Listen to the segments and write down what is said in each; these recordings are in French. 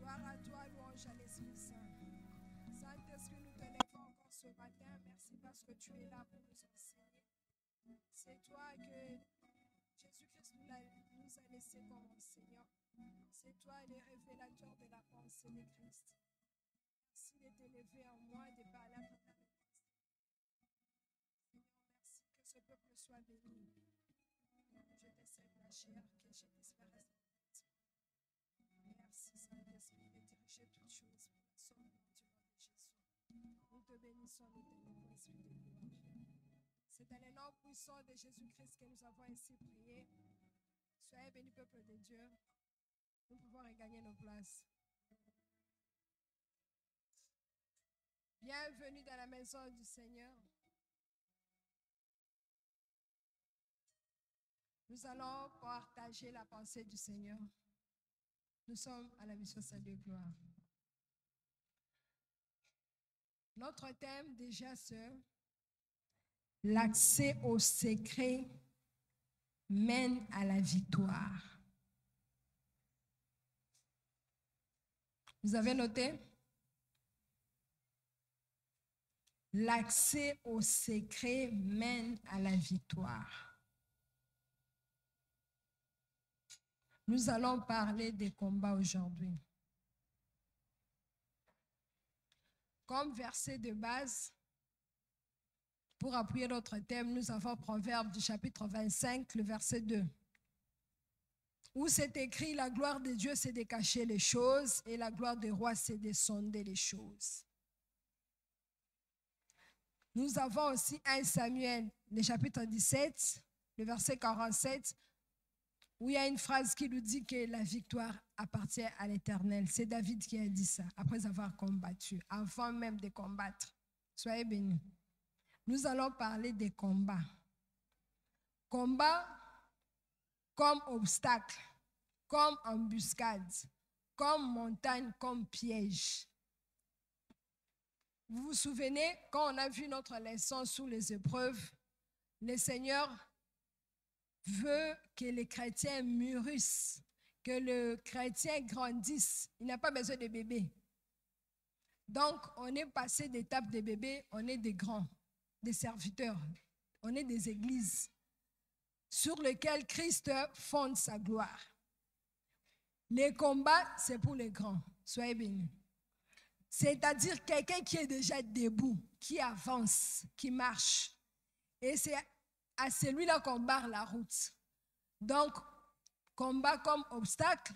Gloire à toi, louange à l'Esprit Saint. Saint-Esprit, nous te lèvons encore ce matin. Merci parce que tu es là pour nous enseigner. C'est toi que Jésus-Christ nous a laissé comme enseignant. C'est toi le révélateur de la pensée de Christ. Merci de t'élever en moi et de parler à travers le texte. Seigneur, merci que ce peuple soit béni. Je te sers la chair, que je t'espère rester. Merci Saint-Esprit de diriger toutes choses pour la sauvegarde du nom de Jésus. Nous te bénissons, nous t'élévons, Esprit de louange. C'est dans le nom puissant de Jésus-Christ que nous avons ainsi prié. Soyez bénis, peuple de Dieu. Nous pouvons regagner nos places. Bienvenue dans la maison du Seigneur. Nous allons partager la pensée du Seigneur. Nous sommes à la mission Salut et Gloire. Notre thème déjà, c'est l'accès au secret mène à la victoire. Vous avez noté? L'accès au secret mène à la victoire. Nous allons parler des combats aujourd'hui. Comme verset de base, pour appuyer notre thème, nous avons Proverbe du chapitre 25, le verset 2. Où c'est écrit, la gloire de Dieu, c'est de cacher les choses, et la gloire des rois, c'est de sonder les choses. Nous avons aussi 1 Samuel, le chapitre 17, le verset 47, où il y a une phrase qui nous dit que la victoire appartient à l'Éternel. C'est David qui a dit ça, après avoir combattu, avant même de combattre. Soyez bénis. Nous allons parler des combats. Combats comme obstacle, comme embuscade, comme montagne, comme piège. Vous vous souvenez, quand on a vu notre leçon sur les épreuves, le Seigneur veut que les chrétiens mûrissent, que le chrétien grandisse. Il n'a pas besoin de bébés. Donc, on est passé d'étape de bébés, on est des grands, des serviteurs, on est des églises sur lesquelles Christ fonde sa gloire. Les combats, c'est pour les grands. Soyez bénis. C'est-à-dire quelqu'un qui est déjà debout, qui avance, qui marche. Et c'est à celui-là qu'on barre la route. Donc, combat comme obstacle,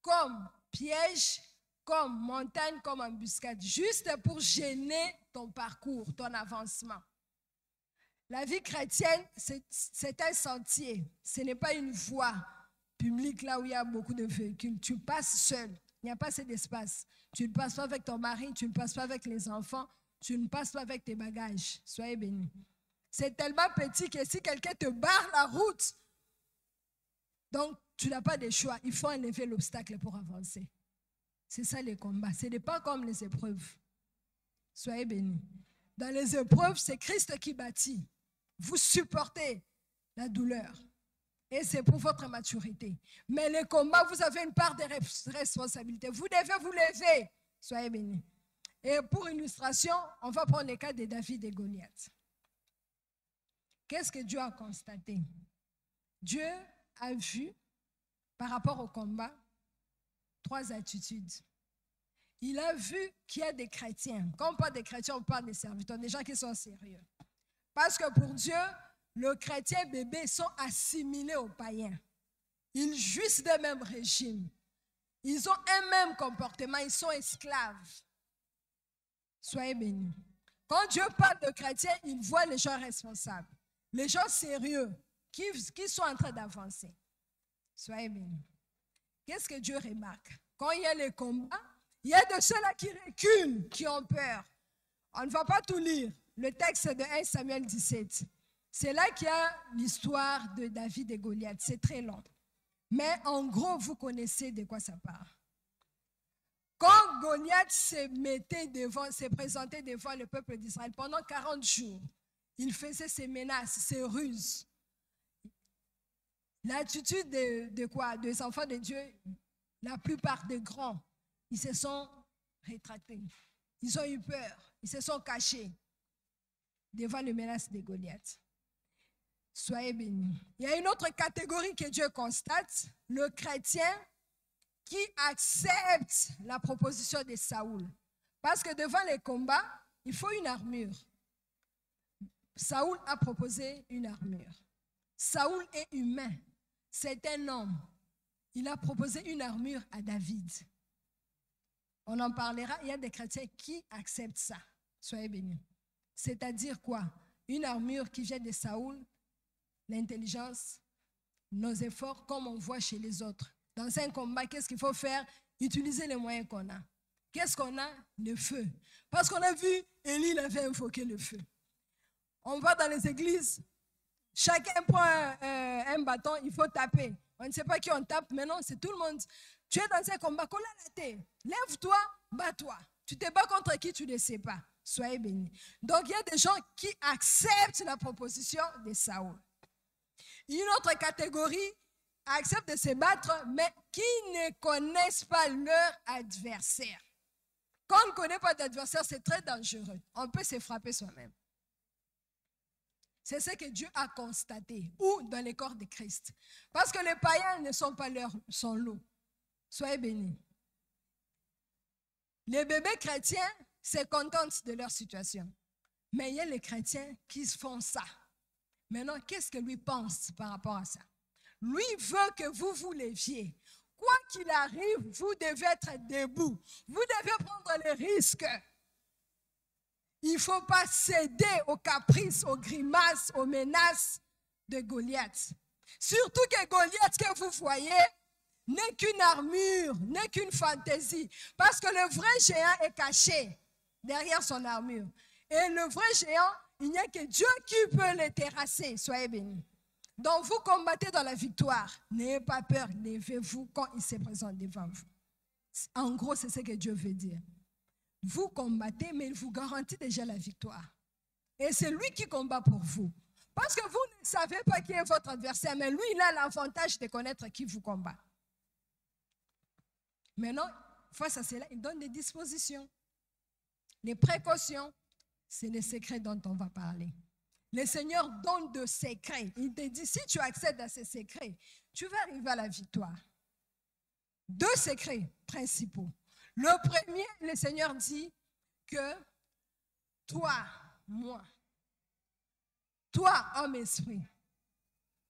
comme piège, comme montagne, comme embuscade, juste pour gêner ton parcours, ton avancement. La vie chrétienne, c'est un sentier. Ce n'est pas une voie publique là où il y a beaucoup de véhicules. Tu passes seul. Il n'y a pas assez d'espace. Tu ne passes pas avec ton mari, tu ne passes pas avec les enfants, tu ne passes pas avec tes bagages. Soyez bénis. C'est tellement petit que si quelqu'un te barre la route, donc tu n'as pas de choix. Il faut enlever l'obstacle pour avancer. C'est ça les combats. Ce n'est pas comme les épreuves. Soyez bénis. Dans les épreuves, c'est Christ qui bâtit. Vous supportez la douleur. Et c'est pour votre maturité. Mais les combats, vous avez une part de responsabilité. Vous devez vous lever. Soyez bénis. Et pour illustration, on va prendre le cas de David et Goliath. Qu'est-ce que Dieu a constaté? Dieu a vu, par rapport au combat, 3 attitudes. Il a vu qu'il y a des chrétiens. Quand on parle des chrétiens, on parle des serviteurs, des gens qui sont sérieux. Parce que pour Dieu, le chrétien bébé sont assimilés aux païens. Ils jouissent d'un même régime. Ils ont un même comportement, ils sont esclaves. Soyez bénis. Quand Dieu parle de chrétiens, il voit les gens responsables. Les gens sérieux qui sont en train d'avancer. Soyez bénis. Qu'est-ce que Dieu remarque? Quand il y a les combats, il y a de ceux-là qui reculent, qui ont peur. On ne va pas tout lire. Le texte de 1 Samuel 17. C'est là qu'il y a l'histoire de David et Goliath. C'est très long. Mais en gros, vous connaissez de quoi ça parle. Quand Goliath se présentait devant le peuple d'Israël pendant 40 jours, il faisait ses menaces, ses ruses. L'attitude de quoi? Des enfants de Dieu, la plupart des grands, ils se sont rétractés. Ils ont eu peur. Ils se sont cachés devant les menaces de Goliath. Soyez bénis. Il y a une autre catégorie que Dieu constate, le chrétien qui accepte la proposition de Saoul. Parce que devant les combats, il faut une armure. Saoul a proposé une armure. Saoul est humain. C'est un homme. Il a proposé une armure à David. On en parlera. Il y a des chrétiens qui acceptent ça. Soyez bénis. C'est-à-dire quoi? Une armure qui vient de Saoul, l'intelligence, nos efforts, comme on voit chez les autres. Dans un combat, qu'est-ce qu'il faut faire? Utiliser les moyens qu'on a. Qu'est-ce qu'on a? Le feu. Parce qu'on a vu, Élie avait invoqué le feu. On va dans les églises, chacun prend un bâton, il faut taper. On ne sait pas qui on tape, mais non, c'est tout le monde. Tu es dans un combat, lève-toi, bats-toi. Tu te bats contre qui, tu ne sais pas. Soyez bénis. Donc, il y a des gens qui acceptent la proposition de Saoul. Une autre catégorie accepte de se battre, mais qui ne connaissent pas leur adversaire. Quand on ne connaît pas d'adversaire, c'est très dangereux. On peut se frapper soi-même. C'est ce que Dieu a constaté, ou dans les corps de Christ. Parce que les païens ne sont pas son lot. Soyez bénis. Les bébés chrétiens se contentent de leur situation. Mais il y a les chrétiens qui font ça. Maintenant, qu'est-ce que lui pense par rapport à ça? Lui veut que vous vous leviez. Quoi qu'il arrive, vous devez être debout. Vous devez prendre les risques. Il ne faut pas céder aux caprices, aux grimaces, aux menaces de Goliath. Surtout que Goliath que vous voyez n'est qu'une armure, n'est qu'une fantaisie. Parce que le vrai géant est caché derrière son armure. Et le vrai géant, il n'y a que Dieu qui peut le terrasser. Soyez bénis. Donc vous combattez dans la victoire. N'ayez pas peur, levez-vous quand il se présente devant vous. En gros, c'est ce que Dieu veut dire. Vous combattez, mais il vous garantit déjà la victoire. Et c'est lui qui combat pour vous. Parce que vous ne savez pas qui est votre adversaire, mais lui, il a l'avantage de connaître qui vous combat. Maintenant, face à cela, il donne des dispositions. Les précautions, c'est les secrets dont on va parler. Le Seigneur donne des secrets. Il te dit, si tu accèdes à ces secrets, tu vas arriver à la victoire. 2 secrets principaux. Le premier, le Seigneur dit que toi, moi, toi, homme esprit,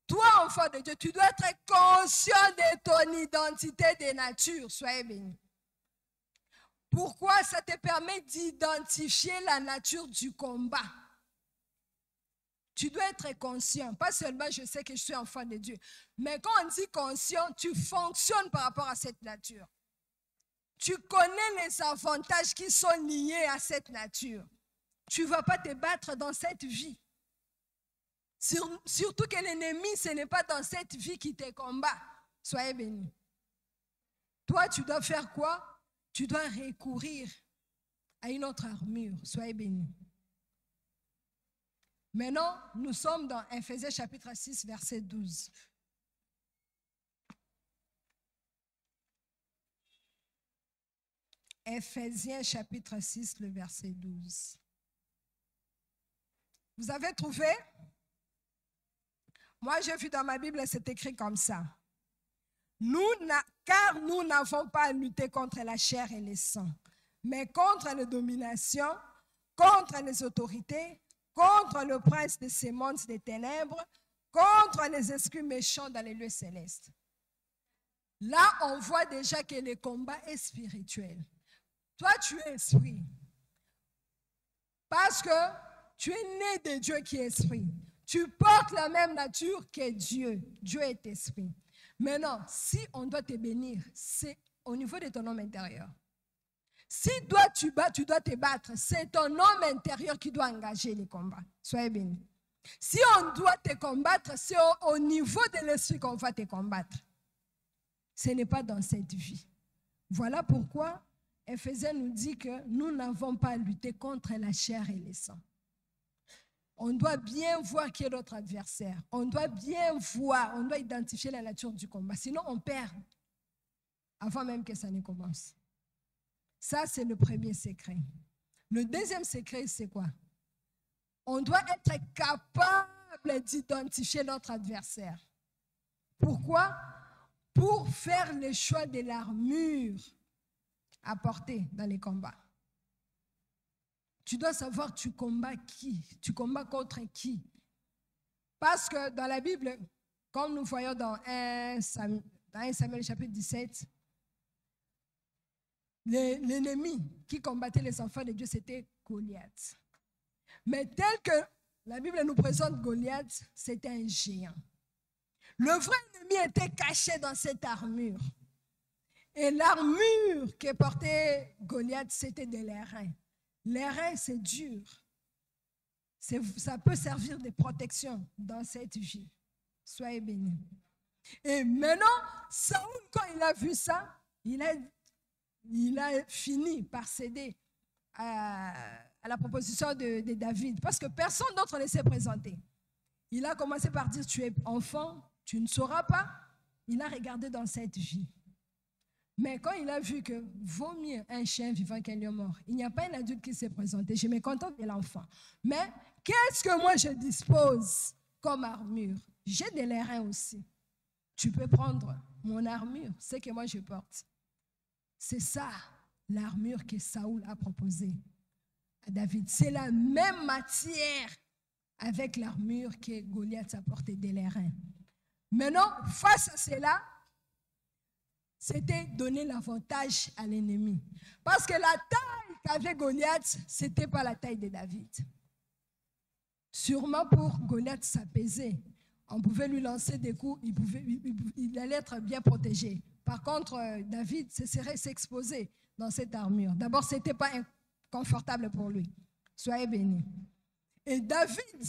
toi, enfant de Dieu, tu dois être conscient de ton identité de nature. Soyez bénis. Pourquoi? Ça te permet d'identifier la nature du combat. Tu dois être conscient. Pas seulement je sais que je suis enfant de Dieu. Mais quand on dit conscient, tu fonctionnes par rapport à cette nature. Tu connais les avantages qui sont liés à cette nature. Tu ne vas pas te battre dans cette vie. Surtout que l'ennemi, ce n'est pas dans cette vie qui te combat. Soyez bénis. Toi, tu dois faire quoi? Tu dois recourir à une autre armure. Soyez bénis. Maintenant, nous sommes dans Éphésiens chapitre 6, verset 12. Éphésiens chapitre 6, le verset 12. Vous avez trouvé? Moi, j'ai vu dans ma Bible, c'est écrit comme ça. Car nous n'avons pas à lutter contre la chair et le sang, mais contre les dominations, contre les autorités, contre le prince de ces mondes des ténèbres, contre les esprits méchants dans les lieux célestes. Là, on voit déjà que le combat est spirituel. Toi, tu es esprit. Parce que tu es né de Dieu qui est esprit. Tu portes la même nature que Dieu. Dieu est esprit. Maintenant, si on doit te bénir, c'est au niveau de ton homme intérieur. Si toi tu dois te battre, c'est ton homme intérieur qui doit engager les combats. Soyez bénis. Si on doit te combattre, c'est au niveau de l'esprit qu'on va te combattre. Ce n'est pas dans cette vie. Voilà pourquoi Éphésiens nous dit que nous n'avons pas à lutter contre la chair et le sang. On doit bien voir qui est notre adversaire. On doit bien voir, on doit identifier la nature du combat. Sinon, on perd avant même que ça ne commence. Ça, c'est le premier secret. Le deuxième secret, c'est quoi? On doit être capable d'identifier notre adversaire. Pourquoi? Pour faire le choix de l'armure à porter dans les combats. Tu dois savoir tu combats qui, tu combats contre qui. Parce que dans la Bible, comme nous voyons dans 1 Samuel chapitre 17, l'ennemi qui combattait les enfants de Dieu, c'était Goliath. Mais tel que la Bible nous présente Goliath, c'était un géant. Le vrai ennemi était caché dans cette armure. Et l'armure que portait Goliath, c'était de l'airain. L'airain, c'est dur. Ça peut servir de protection dans cette vie. Soyez bénis. Et maintenant, Saoul, quand il a vu ça, il a fini par céder à la proposition de David, parce que personne d'autre ne s'est présenté. Il a commencé par dire, tu es enfant, tu ne sauras pas. Il a regardé dans cette vie. Mais quand il a vu que vaut mieux un chien vivant qu'un lion mort, il n'y a pas un adulte qui s'est présenté. Je me contente de l'enfant. Mais qu'est-ce que moi je dispose comme armure? J'ai de l'airain aussi. Tu peux prendre mon armure, ce que moi je porte. C'est ça l'armure que Saoul a proposée à David. C'est la même matière avec l'armure que Goliath a portée de l'airain. Maintenant, face à cela, c'était donner l'avantage à l'ennemi. Parce que la taille qu'avait Goliath, ce n'était pas la taille de David. Sûrement pour Goliath s'apaiser. On pouvait lui lancer des coups, il allait être bien protégé. Par contre, David se serait s'exposer dans cette armure. D'abord, ce n'était pas confortable pour lui. Soyez bénis. Et David,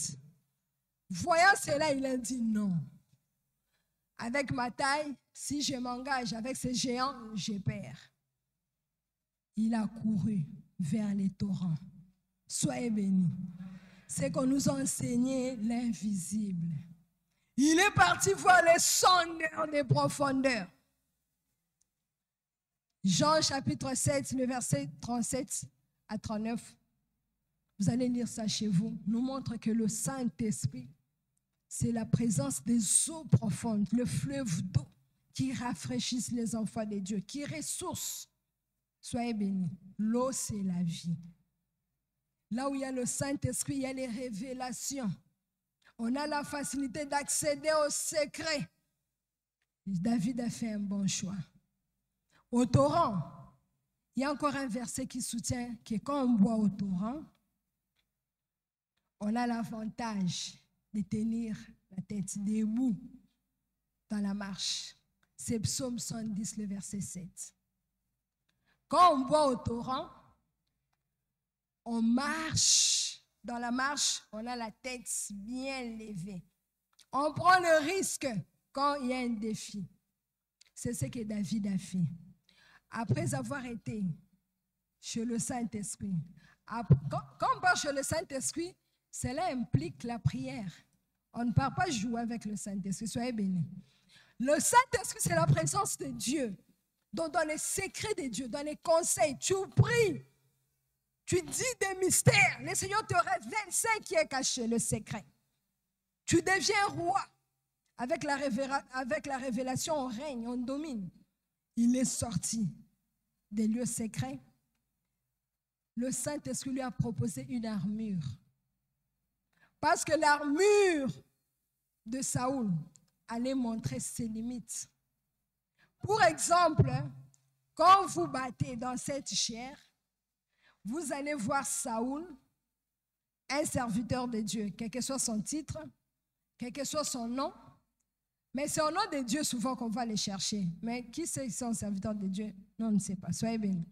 voyant cela, il a dit non. Avec ma taille, si je m'engage avec ces géants, je perds. Il a couru vers les torrents. Soyez bénis. C'est qu'on nous a enseigné l'invisible. Il est parti voir les sondeurs des profondeurs. Jean chapitre 7, le verset 37 à 39. Vous allez lire ça chez vous. Nous montre que le Saint-Esprit, c'est la présence des eaux profondes, le fleuve d'eau qui rafraîchissent les enfants de Dieu, qui ressource. Soyez bénis. L'eau, c'est la vie. Là où il y a le Saint-Esprit, il y a les révélations. On a la facilité d'accéder au secret. David a fait un bon choix. Au torrent, il y a encore un verset qui soutient que quand on boit au torrent, on a l'avantage de tenir la tête debout dans la marche. C'est Psaume 110, le verset 7. Quand on boit au torrent, on marche. Dans la marche, on a la tête bien levée. On prend le risque quand il y a un défi. C'est ce que David a fait. Après avoir été chez le Saint-Esprit, quand on part chez le Saint-Esprit, cela implique la prière. On ne part pas jouer avec le Saint-Esprit. Soyez bénis. Le Saint-Esprit, c'est la présence de Dieu. Donc, dans les secrets de Dieu, dans les conseils, tu pries. Tu dis des mystères. Le Seigneur te révèle ce qui est caché, le secret. Tu deviens roi. Avec la révélation, on règne, on domine. Il est sorti des lieux secrets. Le Saint-Esprit lui a proposé une armure. Parce que l'armure de Saoul allait montrer ses limites. Pour exemple, quand vous battez dans cette chair, vous allez voir Saoul, un serviteur de Dieu, quel que soit son titre, quel que soit son nom. Mais c'est au nom de Dieu souvent qu'on va les chercher. Mais qui c'est qui sont serviteurs de Dieu? Non, on ne sait pas. Soyez bénis.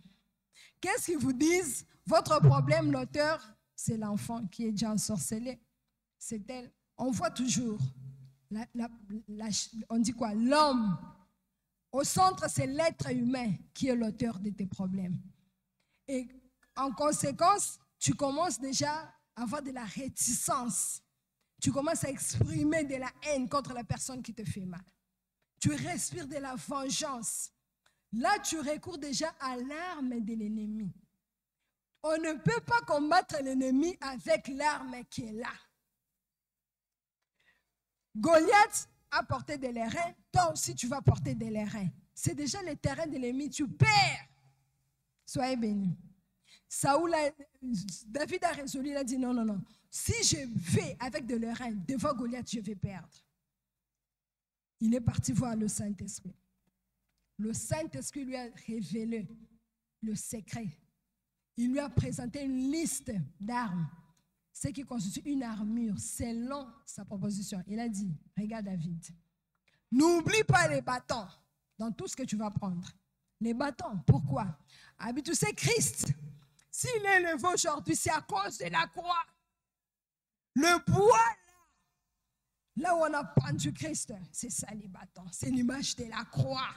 Qu'est-ce qu'ils vous disent? Votre problème, l'auteur, c'est l'enfant qui est déjà ensorcelé. C'est elle. On voit toujours, on dit quoi? L'homme. Au centre, c'est l'être humain qui est l'auteur de tes problèmes. Et en conséquence, tu commences déjà à avoir de la réticence. Tu commences à exprimer de la haine contre la personne qui te fait mal. Tu respires de la vengeance. Là, tu recours déjà à l'arme de l'ennemi. On ne peut pas combattre l'ennemi avec l'arme qui est là. Goliath a porté des lérins, toi aussi tu vas porter des lérins. C'est déjà le terrain de l'ennemi, tu perds. Soyez bénis. David a résolu, il a dit non, non, non. Si je vais avec de lérins devant Goliath, je vais perdre. Il est parti voir le Saint-Esprit. Le Saint-Esprit lui a révélé le secret. Il lui a présenté une liste d'armes, ce qui constitue une armure selon sa proposition. Il a dit, regarde David, n'oublie pas les bâtons dans tout ce que tu vas prendre. Les bâtons, pourquoi? Ah, mais tu sais, Christ, s'il est levé aujourd'hui, c'est à cause de la croix. Le bois, là où on a pendu Christ, c'est ça les bâtons, c'est l'image de la croix.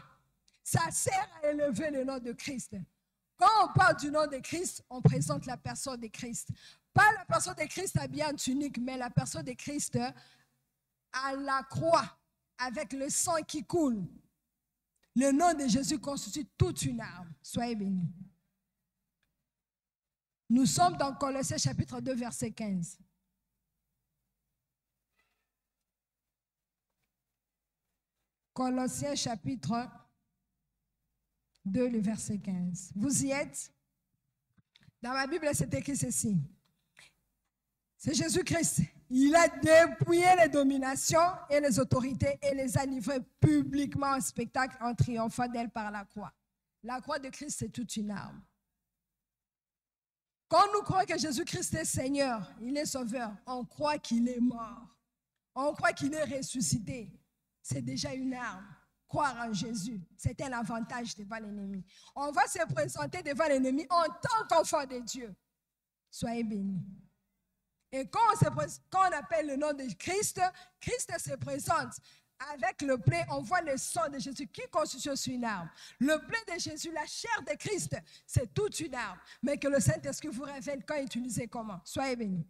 Ça sert à élever le nom de Christ. Quand on parle du nom de Christ, on présente la personne de Christ. Pas la personne de Christ habillée en tunique, mais la personne de Christ à la croix, avec le sang qui coule. Le nom de Jésus constitue toute une arme. Soyez bénis. Nous sommes dans Colossiens chapitre 2, verset 15. Colossiens chapitre 2, le verset 15. Vous y êtes? Dans ma Bible, c'est écrit ceci. C'est Jésus-Christ. Il a dépouillé les dominations et les autorités et les a livrées publiquement en spectacle en triomphant d'elles par la croix. La croix de Christ, c'est toute une arme. Quand nous croyons que Jésus-Christ est Seigneur, il est Sauveur, on croit qu'il est mort. On croit qu'il est ressuscité. C'est déjà une arme. Croire en Jésus, c'était l'avantage devant l'ennemi. On va se présenter devant l'ennemi en tant qu'enfant de Dieu. Soyez bénis. Et quand on appelle le nom de Christ, Christ se présente avec le plaid, on voit le sang de Jésus qui constitue une arme. Le plaid de Jésus, la chair de Christ, c'est toute une arme. Mais que le Saint-Esprit vous révèle quand utiliser comment. Soyez bénis.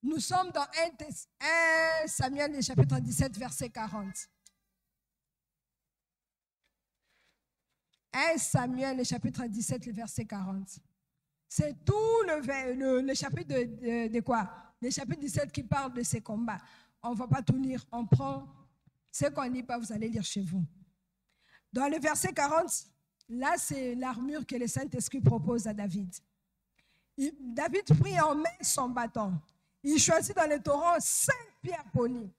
Nous sommes dans 1 Samuel, le chapitre 17, verset 40. 1 Samuel, le chapitre 17, le verset 40. C'est tout le chapitre de quoi? Le chapitre 17 qui parle de ces combats. On ne va pas tout lire. On prend ce qu'on ne lit pas, vous allez lire chez vous. Dans le verset 40, là, c'est l'armure que le Saint-Esprit propose à David. David prit en main son bâton. Il choisit dans le torrent 5 pierres polies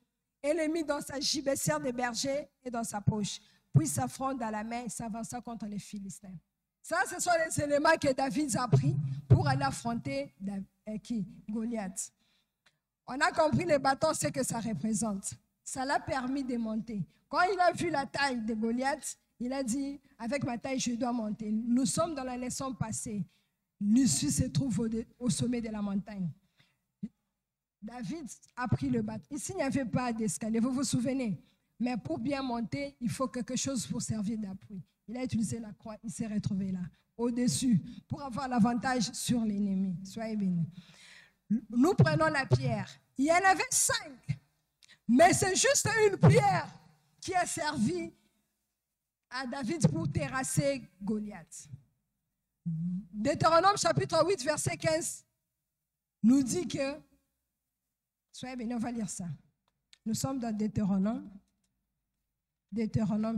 et les mit dans sa gibecière de berger et dans sa poche. Puis sa fronde à la main et s'avança contre les Philistins. Ça, ce sont les éléments que David a pris pour aller affronter Goliath. On a compris les bâtons, ce que ça représente. Ça l'a permis de monter. Quand il a vu la taille de Goliath, il a dit, avec ma taille, je dois monter. Nous sommes dans la leçon passée. L'issue se trouve au sommet de la montagne. David a pris le bâton. Ici, il n'y avait pas d'escalier, vous vous souvenez? Mais pour bien monter, il faut quelque chose pour servir d'appui. Il a utilisé la croix, il s'est retrouvé là, au-dessus, pour avoir l'avantage sur l'ennemi. Soyez bénis. Nous prenons la pierre. Il y en avait 5, mais c'est juste une pierre qui a servi à David pour terrasser Goliath. Deutéronome chapitre 8, verset 15 nous dit que, soyez bénis, on va lire ça. Nous sommes dans Deutéronome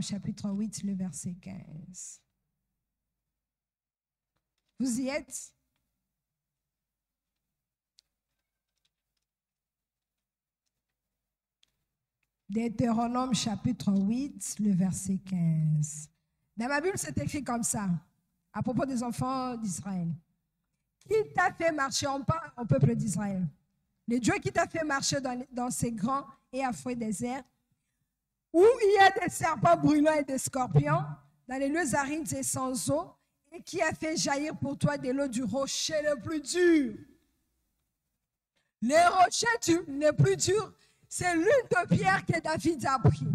chapitre 8, le verset 15. Vous y êtes? Deutéronome chapitre 8, le verset 15. Dans ma Bible, c'est écrit comme ça, à propos des enfants d'Israël. Qui t'a fait marcher, on parle au peuple d'Israël. Le Dieu qui t'a fait marcher dans ces grands et affreux déserts, où il y a des serpents brûlants et des scorpions, dans les lieux arides et sans eau, et qui a fait jaillir pour toi de l'eau du rocher le plus dur. Les rochers les plus durs, c'est l'une des pierres que David a pris.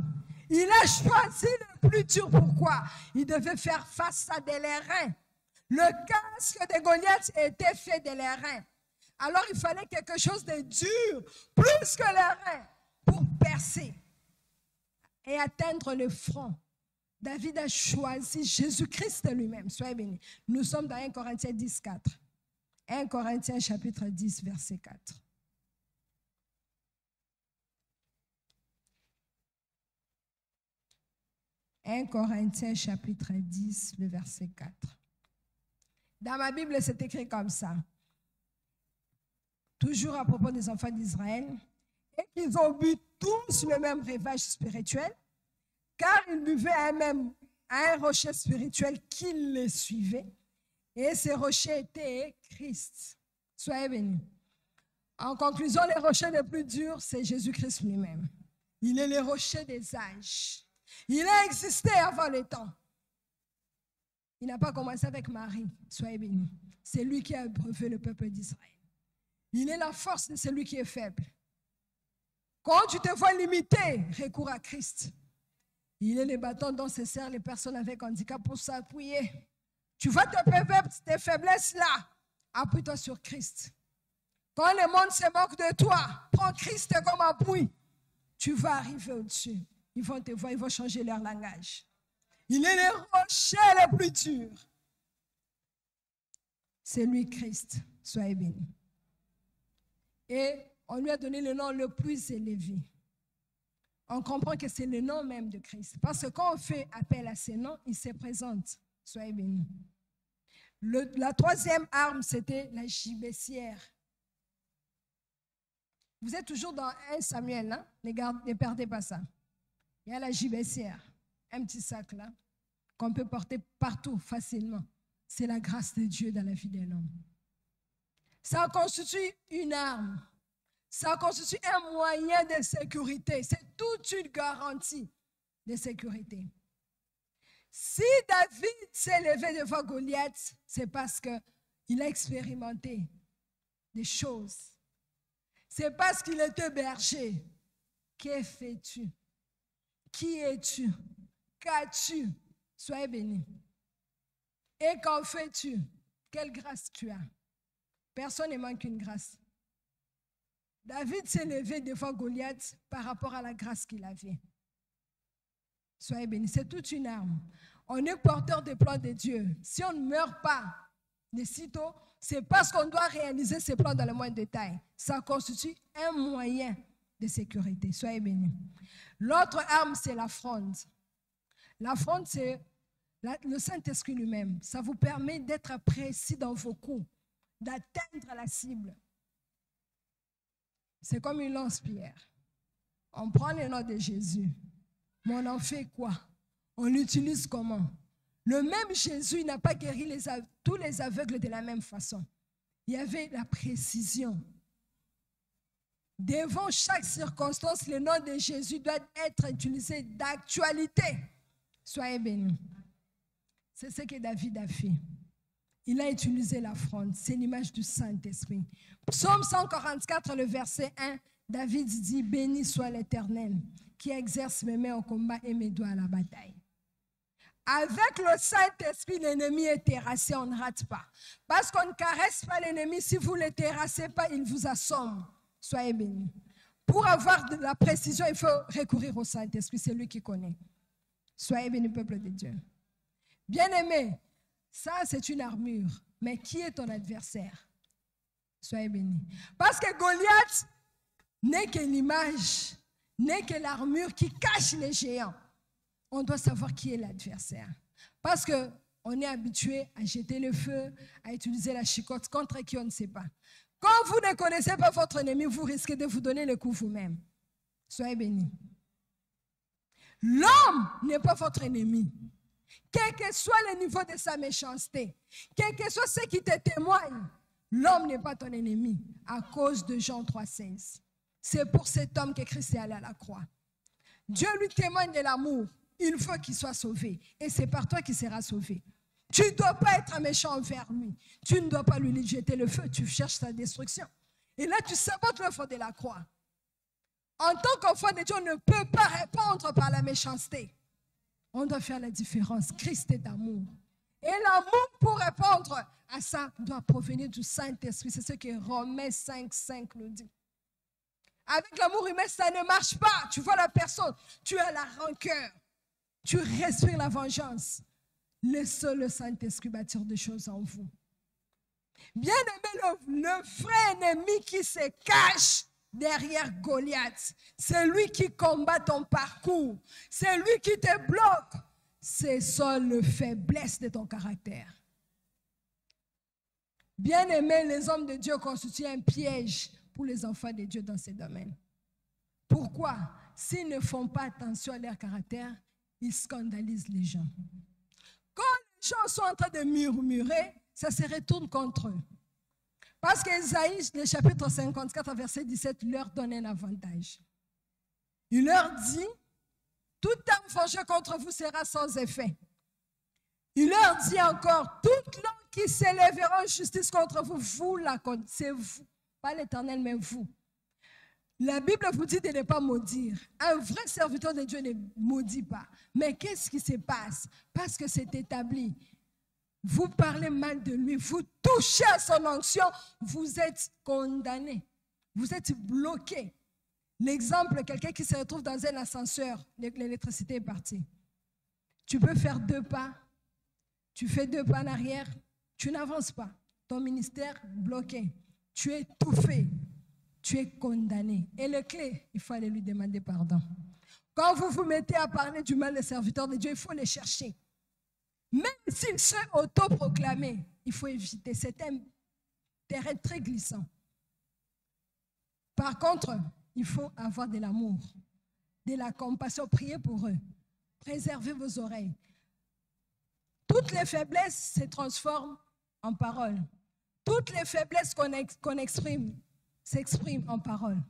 Il a choisi le plus dur. Pourquoi? Il devait faire face à des lérins. Le casque de Goliath était fait de lérins. Alors il fallait quelque chose de dur, plus que lérins, pour percer et atteindre le front David a choisi Jésus-Christ lui-même. Soyez bénis. Nous sommes dans 1 Corinthiens 10, 4. 1 Corinthiens chapitre 10, verset 4. « 1 Corinthiens chapitre 10, le verset 4. Dans ma Bible, c'est écrit comme ça. Toujours à propos des enfants d'Israël. Et qu'ils ont bu tous le même breuvage spirituel, car ils buvaient à un rocher spirituel qui les suivait. Et ces rochers étaient Christ. Soyez bénis. En conclusion, les rochers les plus durs, c'est Jésus-Christ lui-même. Il est le rocher des âges. Il a existé avant le temps. Il n'a pas commencé avec Marie. Soyez bénis. C'est lui qui a éprouvé le peuple d'Israël. Il est la force de celui qui est faible. Quand tu te vois limité, recours à Christ. Il est le bâton dont se servent les personnes avec handicap pour s'appuyer. Tu vois tes faiblesses là, appuie-toi sur Christ. Quand le monde se moque de toi, prends Christ comme appui. Tu vas arriver au-dessus. Ils vont te voir, ils vont changer leur langage. Il est le rocher le plus dur. C'est lui Christ. Soyez bénis. Et on lui a donné le nom le plus élevé. On comprend que c'est le nom même de Christ. Parce que quand on fait appel à ce nom, il se présente. Soyez bénis. La troisième arme, c'était la gibecière. Vous êtes toujours dans 1 Samuel, hein? Ne perdez pas ça. Il y a la gibecière, un petit sac là, qu'on peut porter partout facilement. C'est la grâce de Dieu dans la vie de l'homme. Ça constitue une arme. Ça constitue un moyen de sécurité. C'est toute une garantie de sécurité. Si David s'est levé devant Goliath, c'est parce qu'il a expérimenté des choses. C'est parce qu'il était berger. Que fais-tu? Qui es-tu? Qu'as-tu? Soyez bénis. Et qu'en fais-tu? Quelle grâce tu as? Personne ne manque une grâce. David s'est levé devant Goliath par rapport à la grâce qu'il avait. Soyez bénis, c'est toute une arme. On est porteur des plans de Dieu. Si on ne meurt pas de sitôt, c'est parce qu'on doit réaliser ces plans dans le moindre détail. Ça constitue un moyen de sécurité. Soyez bénis. L'autre arme, c'est la fronde. La fronde, c'est le Saint-Esprit lui-même. Ça vous permet d'être précis dans vos coups, d'atteindre la cible. C'est comme une lance-pierre. On prend le nom de Jésus, mais on en fait quoi? On l'utilise comment? Le même Jésus n'a pas guéri tous les aveugles de la même façon. Il y avait la précision. Devant chaque circonstance, le nom de Jésus doit être utilisé d'actualité. Soyez bénis. C'est ce que David a fait. Il a utilisé la fronde. C'est l'image du Saint-Esprit. Psaume 144, le verset 1, David dit, « Béni soit l'Éternel, qui exerce mes mains au combat et mes doigts à la bataille. » Avec le Saint-Esprit, l'ennemi est terrassé, on ne rate pas. Parce qu'on ne caresse pas l'ennemi, si vous ne le terrassez pas, il vous assomme. Soyez bénis. Pour avoir de la précision, il faut recourir au Saint-Esprit, c'est lui qui connaît. Soyez bénis, peuple de Dieu. Bien-aimé, ça c'est une armure. Mais qui est ton adversaire? Soyez bénis. Parce que Goliath n'est que l'image, n'est que l'armure qui cache les géants. On doit savoir qui est l'adversaire. Parce qu'on est habitué à jeter le feu, à utiliser la chicotte contre qui on ne sait pas. Quand vous ne connaissez pas votre ennemi, vous risquez de vous donner le coup vous-même. Soyez bénis. L'homme n'est pas votre ennemi. Quel que soit le niveau de sa méchanceté, quel que soit ce qui te témoigne, l'homme n'est pas ton ennemi à cause de Jean 3,16. C'est pour cet homme que Christ est allé à la croix. Dieu lui témoigne de l'amour. Il veut qu'il soit sauvé. Et c'est par toi qu'il sera sauvé. Tu ne dois pas être méchant envers lui. Tu ne dois pas lui jeter le feu. Tu cherches sa destruction. Et là, tu sabotes l'œuvre de la croix. En tant qu'enfant de Dieu, on ne peut pas répondre par la méchanceté. On doit faire la différence. Christ est d'amour. Et l'amour pour répondre à ça doit provenir du Saint-Esprit. C'est ce que Romains 5,5 nous dit. Avec l'amour humain, ça ne marche pas. Tu vois la personne, tu as la rancœur. Tu respires la vengeance. Laissez le Saint-Esprit bâtir des choses en vous. Bien-aimé, le vrai ennemi qui se cache derrière Goliath, c'est lui qui combat ton parcours, c'est lui qui te bloque. C'est ça la faiblesse de ton caractère. Bien-aimé, les hommes de Dieu constituent un piège pour les enfants de Dieu dans ces domaines. Pourquoi? S'ils ne font pas attention à leur caractère, ils scandalisent les gens. Quand les gens sont en train de murmurer, ça se retourne contre eux. Parce qu'Ésaïe, le chapitre 54, verset 17, leur donne un avantage. Il leur dit, toute arme forgée contre vous sera sans effet. Il leur dit encore, toute langue qui s'élèvera en justice contre vous, vous la connaissez, c'est vous, pas l'Éternel, mais vous. La Bible vous dit de ne pas maudire. Un vrai serviteur de Dieu ne maudit pas. Mais qu'est-ce qui se passe? Parce que c'est établi. Vous parlez mal de lui, vous touchez à son onction, vous êtes condamné. Vous êtes bloqué. L'exemple, quelqu'un qui se retrouve dans un ascenseur, l'électricité est partie. Tu peux faire 2 pas, tu fais 2 pas en arrière, tu n'avances pas. Ton ministère bloqué, tu es étouffé, tu es condamné. Et le clé, il faut aller lui demander pardon. Quand vous vous mettez à parler du mal des serviteurs de Dieu, il faut les chercher. Même s'ils sont autoproclamés, il faut éviter. C'est un terrain très glissant. Par contre, il faut avoir de l'amour, de la compassion, prier pour eux. Préservez vos oreilles. Toutes les faiblesses se transforment en paroles. Toutes les faiblesses qu'on exprime s'expriment en paroles.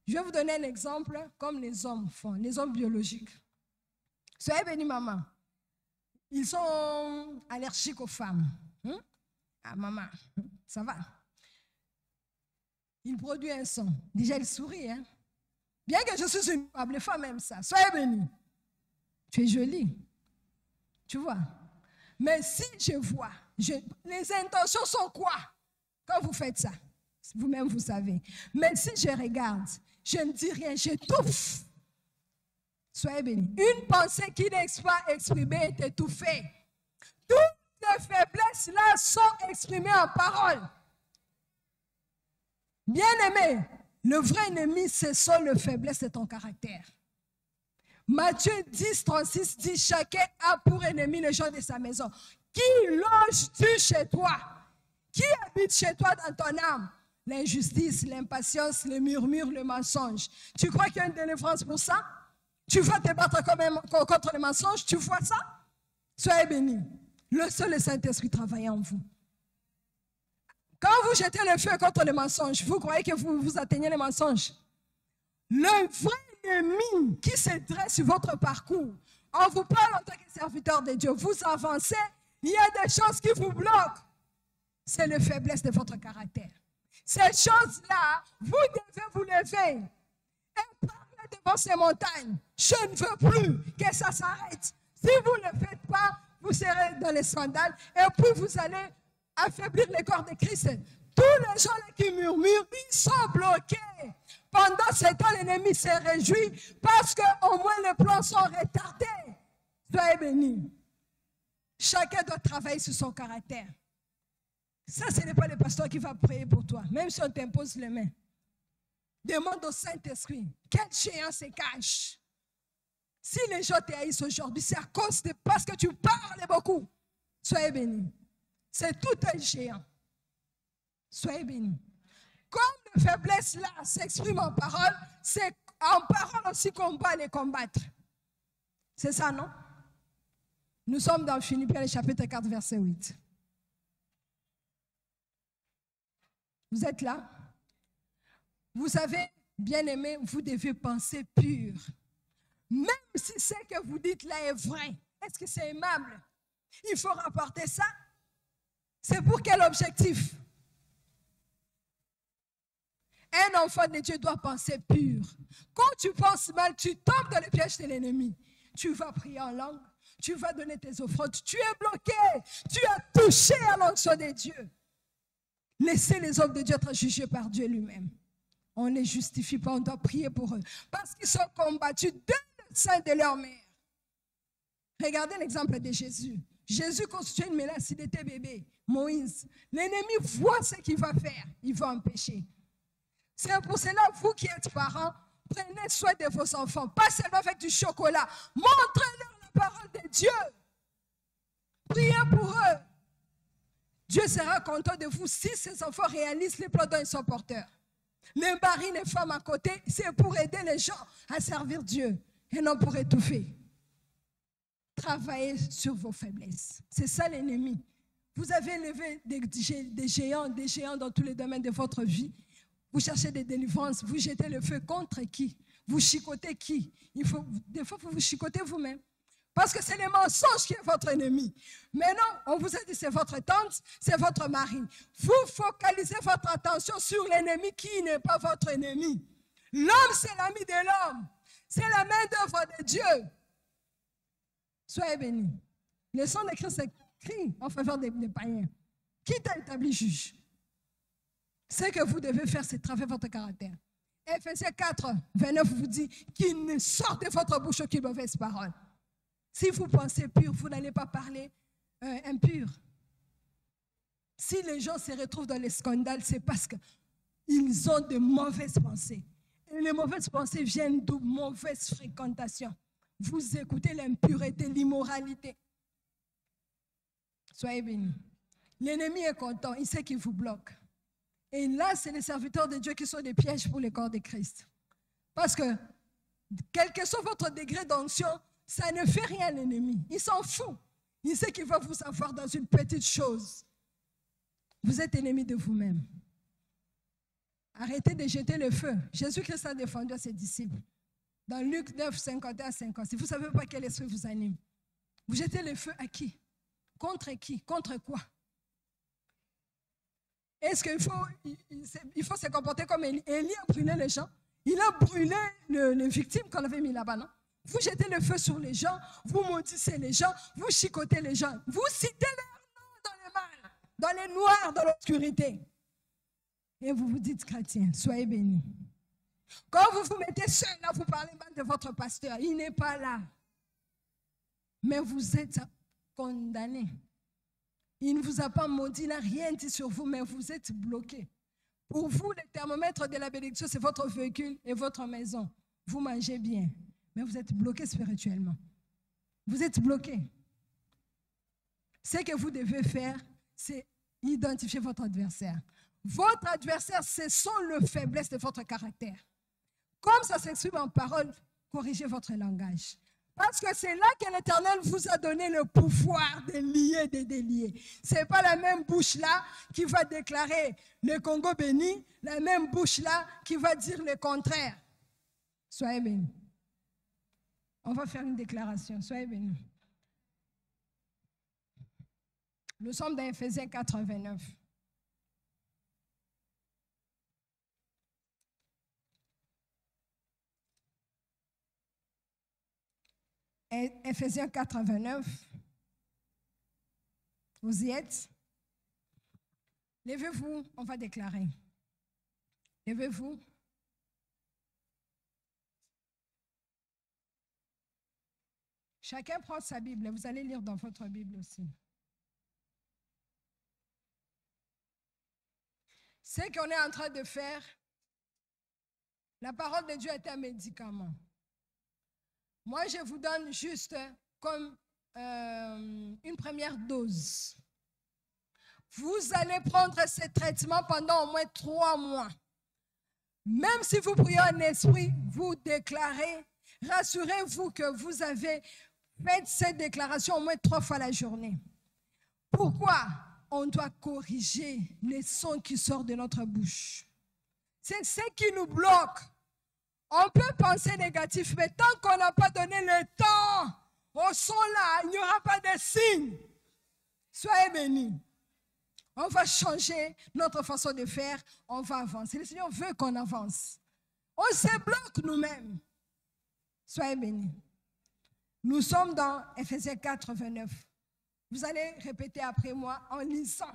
Je vais vous donner un exemple comme les hommes font, les hommes biologiques. Soyez bénis, maman. Ils sont allergiques aux femmes. Ah, maman, ça va. Il produit un son. Déjà, il sourit. Bien que je suis une femme, les femmes aiment ça. Soyez bénis. Tu es jolie. Tu vois. Mais si je vois, les intentions sont quoi quand vous faites ça? Vous-même, vous savez. Mais si je regarde, je ne dis rien, j'étouffe. Soyez bénis. Une pensée qui n'est pas exprimée est étouffée. Toutes les faiblesses-là sont exprimées en parole. Bien-aimé, le vrai ennemi, c'est ça la faiblesse de ton caractère. Matthieu 10, 36 dit, chacun a pour ennemi les gens de sa maison. Qui loges-tu chez toi? Qui habite chez toi dans ton âme? L'injustice, l'impatience, le murmure, le mensonge. Tu crois qu'il y a une délivrance pour ça? Tu vas te battre contre le mensonge? Tu vois ça? Soyez bénis. Le seul Saint-Esprit travaille en vous. Quand vous jetez le feu contre le mensonge, vous croyez que vous atteignez le mensonge? Le vrai ennemi qui se dresse sur votre parcours, on vous parle en tant que serviteur de Dieu, vous avancez, il y a des choses qui vous bloquent. C'est la faiblesse de votre caractère. Ces choses-là, vous devez vous lever et parler devant ces montagnes. Je ne veux plus que ça s'arrête. Si vous ne le faites pas, vous serez dans les scandales et puis vous allez affaiblir le corps de Christ. Tous les gens qui murmurent, ils sont bloqués. Pendant ce temps, l'ennemi s'est réjoui parce qu'au moins les plans sont retardés. Soyez bénis. Chacun doit travailler sur son caractère. Ça, ce n'est pas le pasteur qui va prier pour toi, même si on t'impose les mains. Demande au Saint-Esprit, quel géant se cache? Si les gens te haïssent aujourd'hui, c'est à cause de parce que tu parles beaucoup. Soyez bénis. C'est tout un géant. Soyez bénis. Comme la faiblesse-là s'exprime en parole, c'est en parole aussi qu'on va les combattre. C'est ça, non? Nous sommes dans Philippiens, chapitre 4, verset 8. Vous êtes là? Vous savez, bien-aimés, vous devez penser pur. Même si ce que vous dites là est vrai, est-ce que c'est aimable? Il faut rapporter ça. C'est pour quel objectif? Un enfant de Dieu doit penser pur. Quand tu penses mal, tu tombes dans le piège de l'ennemi. Tu vas prier en langue, tu vas donner tes offrandes, tu es bloqué, tu as touché à l'onction de Dieu. Laissez les hommes de Dieu être jugés par Dieu lui-même. On ne les justifie pas, on doit prier pour eux. Parce qu'ils sont combattus de le sein de leur mère. Regardez l'exemple de Jésus. Jésus constituait une menace, il était bébé. Moïse, l'ennemi voit ce qu'il va faire, il va empêcher. C'est pour cela, vous qui êtes parents, prenez soin de vos enfants, pas seulement avec du chocolat. Montrez-leur la parole de Dieu. Priez pour eux. Dieu sera content de vous si ces enfants réalisent les plans dont ils sont porteurs. Les maris, les femmes à côté, c'est pour aider les gens à servir Dieu et non pour étouffer. Travaillez sur vos faiblesses. C'est ça l'ennemi. Vous avez élevé des géants dans tous les domaines de votre vie. Vous cherchez des délivrances, vous jetez le feu contre qui? Vous chicotez qui? Des fois, vous vous chicotez vous-même. Parce que c'est les mensonges qui est votre ennemi. Mais non, on vous a dit c'est votre tante, c'est votre mari. Vous focalisez votre attention sur l'ennemi qui n'est pas votre ennemi. L'homme, c'est l'ami de l'homme. C'est la main d'œuvre de Dieu. Soyez bénis. Le sang de Christ est écrit en faveur des païens. Qui t'a établi juge? Ce que vous devez faire, c'est travailler votre caractère. Ephésiens 4, 29 vous dit qu'il ne sort de votre bouche aucune mauvaise parole. Si vous pensez pur, vous n'allez pas parler impur. Si les gens se retrouvent dans les scandales, c'est parce qu'ils ont de mauvaises pensées. Et les mauvaises pensées viennent de mauvaises fréquentations. Vous écoutez l'impureté, l'immoralité. Soyez bénis. L'ennemi est content, il sait qu'il vous bloque. Et là, c'est les serviteurs de Dieu qui sont des pièges pour le corps de Christ. Parce que, quel que soit votre degré d'onction, ça ne fait rien à l'ennemi. Il s'en fout. Il sait qu'il va vous avoir dans une petite chose. Vous êtes ennemi de vous-même. Arrêtez de jeter le feu. Jésus-Christ a défendu à ses disciples. Dans Luc 9, 51 à 50. Si vous ne savez pas quel esprit vous anime, vous jetez le feu à qui? Contre qui? Contre quoi? Est-ce qu'il faut se comporter comme Élie a brûlé les gens? Il a brûlé les victimes qu'on avait mis là-bas, non? Vous jetez le feu sur les gens, vous maudissez les gens, vous chicotez les gens, vous citez leur nom dans le mal, dans les noirs, dans l'obscurité. Et vous vous dites chrétien, soyez bénis. Quand vous vous mettez seul là, vous parlez mal de votre pasteur, il n'est pas là. Mais vous êtes condamné. Il ne vous a pas maudit, il n'a rien dit sur vous, mais vous êtes bloqué. Pour vous, le thermomètre de la bénédiction, c'est votre véhicule et votre maison. Vous mangez bien, mais vous êtes bloqué spirituellement. Vous êtes bloqué. Ce que vous devez faire, c'est identifier votre adversaire. Votre adversaire, ce sont les faiblesses de votre caractère. Comme ça s'exprime en parole, corrigez votre langage. Parce que c'est là que l'Éternel vous a donné le pouvoir de lier et de délier. Ce n'est pas la même bouche-là qui va déclarer le Congo béni, la même bouche-là qui va dire le contraire. Soyez bénis. On va faire une déclaration. Soyez bénis. Nous sommes dans Ephésiens 4, 29. Ephésiens 4, 29. Vous y êtes? Levez-vous, on va déclarer. Levez-vous. Chacun prend sa Bible. Vous allez lire dans votre Bible aussi. Ce qu'on est en train de faire, la parole de Dieu est un médicament. Moi, je vous donne juste comme une première dose. Vous allez prendre ce traitement pendant au moins 3 mois. Même si vous priez en esprit, vous déclarez, rassurez-vous que vous avez fait cette déclaration au moins 3 fois la journée. Pourquoi? On doit corriger les sons qui sortent de notre bouche. C'est ce qui nous bloque. On peut penser négatif, mais tant qu'on n'a pas donné le temps au son là, il n'y aura pas de signe. Soyez bénis. On va changer notre façon de faire, on va avancer. Le Seigneur veut qu'on avance. On se bloque nous-mêmes. Soyez bénis. Nous sommes dans Ephésiens 4, 29. Vous allez répéter après moi en lisant.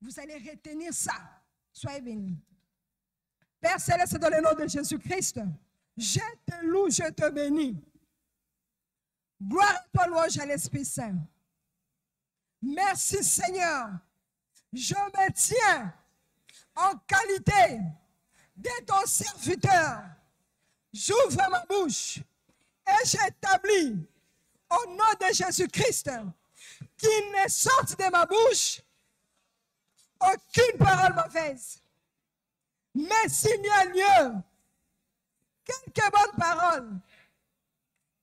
Vous allez retenir ça. Soyez bénis. Père Céleste, dans le nom de Jésus-Christ, je te loue, je te bénis. Gloire à toi, louange à l'Esprit Saint. Merci Seigneur. Je me tiens en qualité de ton serviteur. J'ouvre ma bouche et j'établis au nom de Jésus-Christ qu'il ne sorte de ma bouche aucune parole mauvaise. Mais s'il y a lieu, quelques bonnes paroles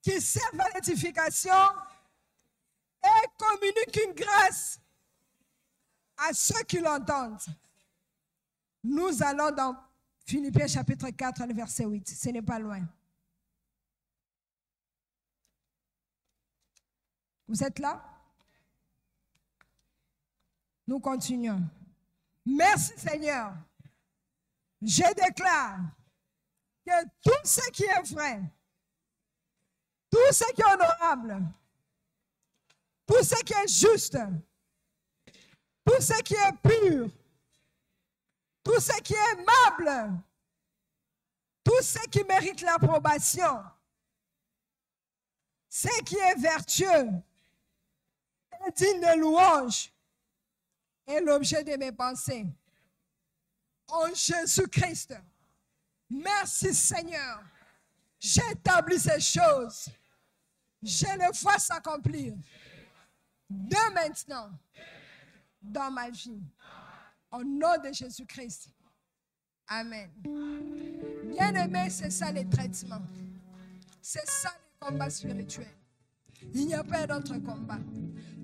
qui servent à l'édification et communiquent une grâce à ceux qui l'entendent. Nous allons dans Philippiens chapitre 4, le verset 8. Ce n'est pas loin. Vous êtes là? Nous continuons. Merci Seigneur. Je déclare que tout ce qui est vrai, tout ce qui est honorable, tout ce qui est juste, tout ce qui est pur, tout ce qui est aimable, tout ce qui mérite l'approbation, ce qui est vertueux et digne de louange est l'objet de mes pensées. En Jésus-Christ, merci Seigneur. J'établis ces choses. Je les vois s'accomplir de maintenant dans ma vie. Au nom de Jésus-Christ. Amen. Bien-aimés, c'est ça les traitements. C'est ça les combats spirituels. Il n'y a pas d'autre combat.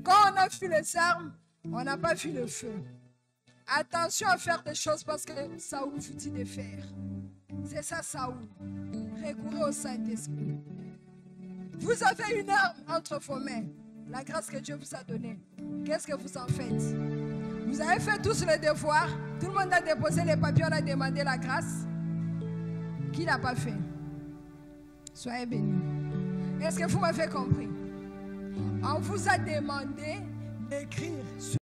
Quand on a vu les armes, on n'a pas vu le feu. Attention à faire des choses parce que Saoul vous dit de faire. C'est ça Saoul. Recourez au Saint-Esprit. Vous avez une arme entre vos mains. La grâce que Dieu vous a donnée. Qu'est-ce que vous en faites? Vous avez fait tous les devoirs. Tout le monde a déposé les papiers. On a demandé la grâce. Qui l'a pas fait? Soyez bénis. Est-ce que vous m'avez compris? On vous a demandé d'écrire sur